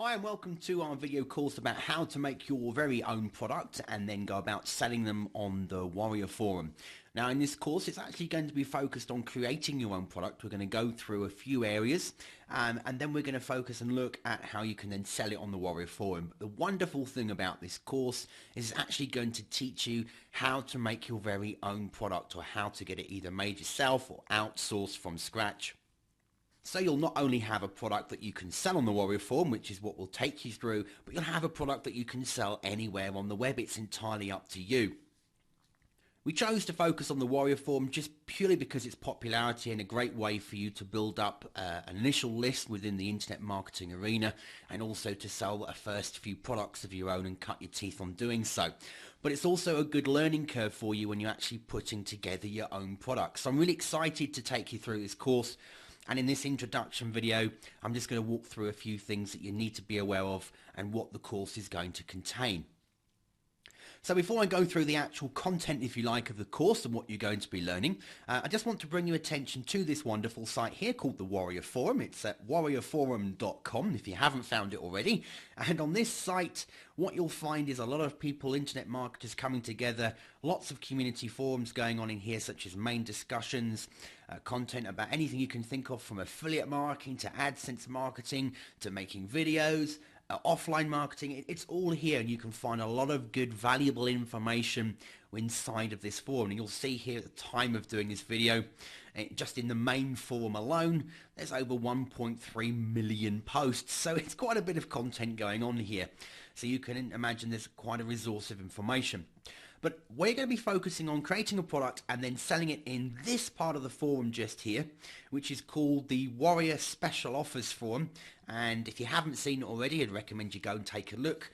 Hi and welcome to our video course about how to make your very own product and then go about selling them on the Warrior Forum. Now in this course it's actually going to be focused on creating your own product. We're going to go through a few areas and then we're going to focus and look at how you can then sell it on the Warrior Forum. But the wonderful thing about this course is it's actually going to teach you how to make your very own product or how to get it either made yourself or outsourced from scratch. So you'll not only have a product that you can sell on the Warrior Forum, which is what we'll take you through, but you'll have a product that you can sell anywhere on the web. It's entirely up to you. We chose to focus on the Warrior Forum just purely because its popularity and a great way for you to build up an initial list within the internet marketing arena and also to sell a first few products of your own and cut your teeth on doing so. But it's also a good learning curve for you when you're actually putting together your own products. So I'm really excited to take you through this course. And in this introduction video, I'm just going to walk through a few things that you need to be aware of and what the course is going to contain. So before I go through the actual content, if you like, of the course and what you're going to be learning, I just want to bring your attention to this wonderful site here called the Warrior Forum. It's at warriorforum.com if you haven't found it already. And on this site, what you'll find is a lot of people, internet marketers coming together, lots of community forums going on in here, such as main discussions, content about anything you can think of, from affiliate marketing to AdSense marketing to making videos, offline marketing. It's all here, and you can find a lot of good valuable information inside of this forum. And you'll see here at the time of doing this video, just in the main forum alone, there's over 1.3 million posts, so it's quite a bit of content going on here. So you can imagine there's quite a resource of information. But we're going to be focusing on creating a product and then selling it in this part of the forum just here, which is called the Warrior Special Offers Forum. And if you haven't seen it already, I'd recommend you go and take a look.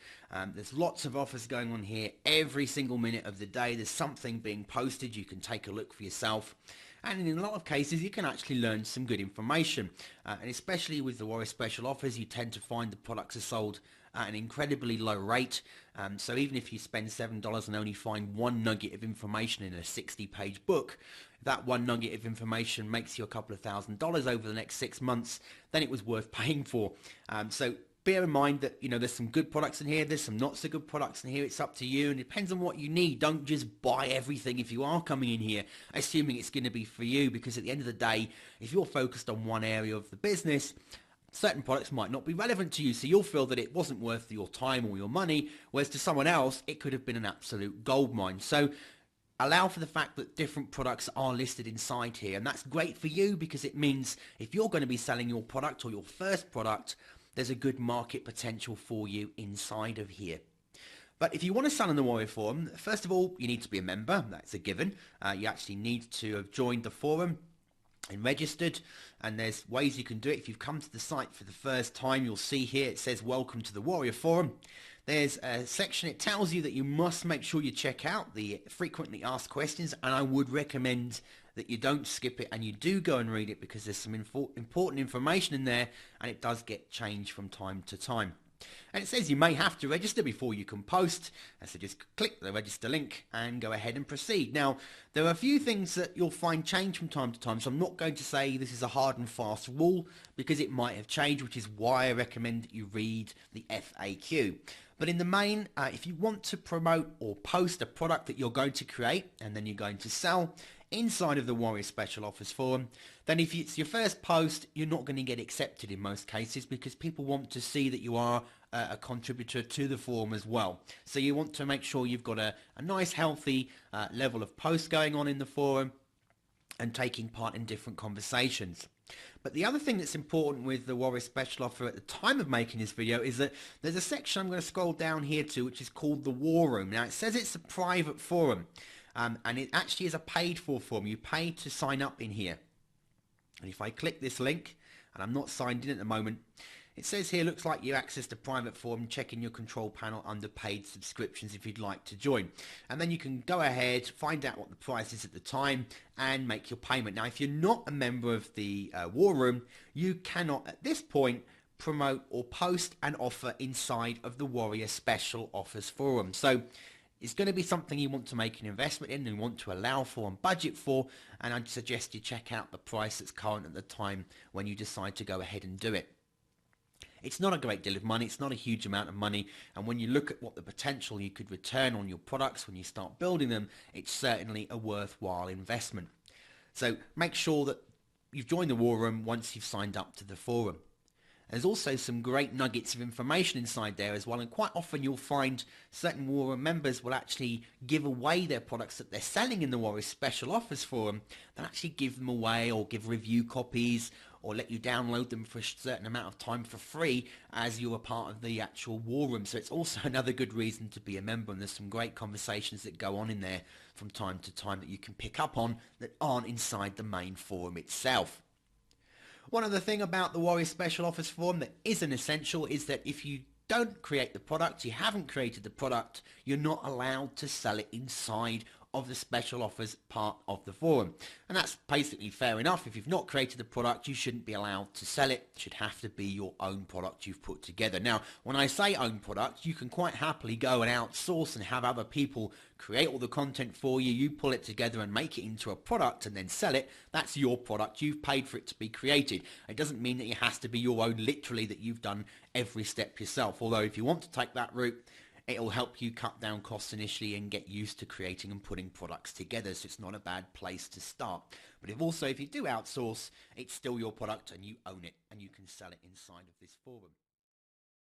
There's lots of offers going on here every single minute of the day. There's something being posted. You can take a look for yourself. And in a lot of cases, you can actually learn some good information. And especially with the Warrior Special Offers, you tend to find the products are sold at an incredibly low rate. So even if you spend $7 and only find one nugget of information in a 60-page book, that one nugget of information makes you a couple of $1,000s over the next 6 months, then it was worth paying for. So bear in mind that, you know, there's some good products in here, there's some not so good products in here. It's up to you, and it depends on what you need. Don't just buy everything if you are coming in here assuming it's going to be for you, because at the end of the day, if you're focused on one area of the business, certain products might not be relevant to you, so you'll feel that it wasn't worth your time or your money, whereas to someone else it could have been an absolute goldmine. So allow for the fact that different products are listed inside here, and that's great for you because it means if you're going to be selling your product or your first product, there's a good market potential for you inside of here. But if you want to sell on the Warrior Forum, first of all, you need to be a member. That's a given. You actually need to have joined the forum and registered, and there's ways you can do it. If you've come to the site for the first time, you'll see here it says welcome to the Warrior Forum. There's a section, it tells you that you must make sure you check out the frequently asked questions, and I would recommend that you don't skip it and you do go and read it, because there's some important information in there and it does get changed from time to time. And it says you may have to register before you can post, and so just click the register link and go ahead and proceed. Now, there are a few things that you'll find change from time to time, so I'm not going to say this is a hard and fast rule, because it might have changed, which is why I recommend that you read the FAQ. But in the main, if you want to promote or post a product that you're going to create and then you're going to sell inside of the Warrior Special Offers Forum, then if it's your first post, you're not going to get accepted in most cases, because people want to see that you are a contributor to the forum as well. So you want to make sure you've got a nice healthy level of posts going on in the forum and taking part in different conversations. But the other thing that's important with the Warrior Special Offer at the time of making this video is that there's a section I'm going to scroll down here to, which is called the War Room. Now, it says it's a private forum, and it actually is a paid for forum. You pay to sign up in here. And if I click this link, and I'm not signed in at the moment, it says here, looks like you accessed a private forum. Check in your control panel under paid subscriptions if you'd like to join. And then you can go ahead, find out what the price is at the time, and make your payment. Now, if you're not a member of the War Room, you cannot at this point promote or post an offer inside of the Warrior Special Offers Forum. So it's going to be something you want to make an investment in and want to allow for and budget for, and I'd suggest you check out the price that's current at the time when you decide to go ahead and do it. It's not a great deal of money, it's not a huge amount of money, and when you look at what the potential you could return on your products when you start building them, it's certainly a worthwhile investment. So make sure that you've joined the War Room once you've signed up to the forum. There's also some great nuggets of information inside there as well, and quite often you'll find certain War Room members will actually give away their products that they're selling in the Warrior Special Offers Forum. They'll actually give them away or give review copies or let you download them for a certain amount of time for free as you're a part of the actual War Room. So it's also another good reason to be a member, and there's some great conversations that go on in there from time to time that you can pick up on that aren't inside the main forum itself. One other thing about the Warrior Special Offers Forum that is an essential is that if you don't create the product, you haven't created the product, you're not allowed to sell it inside of the special offers part of the forum. And that's basically fair enough. If you've not created the product, you shouldn't be allowed to sell it. It should have to be your own product you've put together. Now, when I say own product, you can quite happily go and outsource and have other people create all the content for you. You pull it together and make it into a product and then sell it. That's your product. You've paid for it to be created. It doesn't mean that it has to be your own, literally, that you've done every step yourself. Although if you want to take that route, it'll help you cut down costs initially and get used to creating and putting products together, so it's not a bad place to start. But if you do outsource, it's still your product and you own it and you can sell it inside of this forum.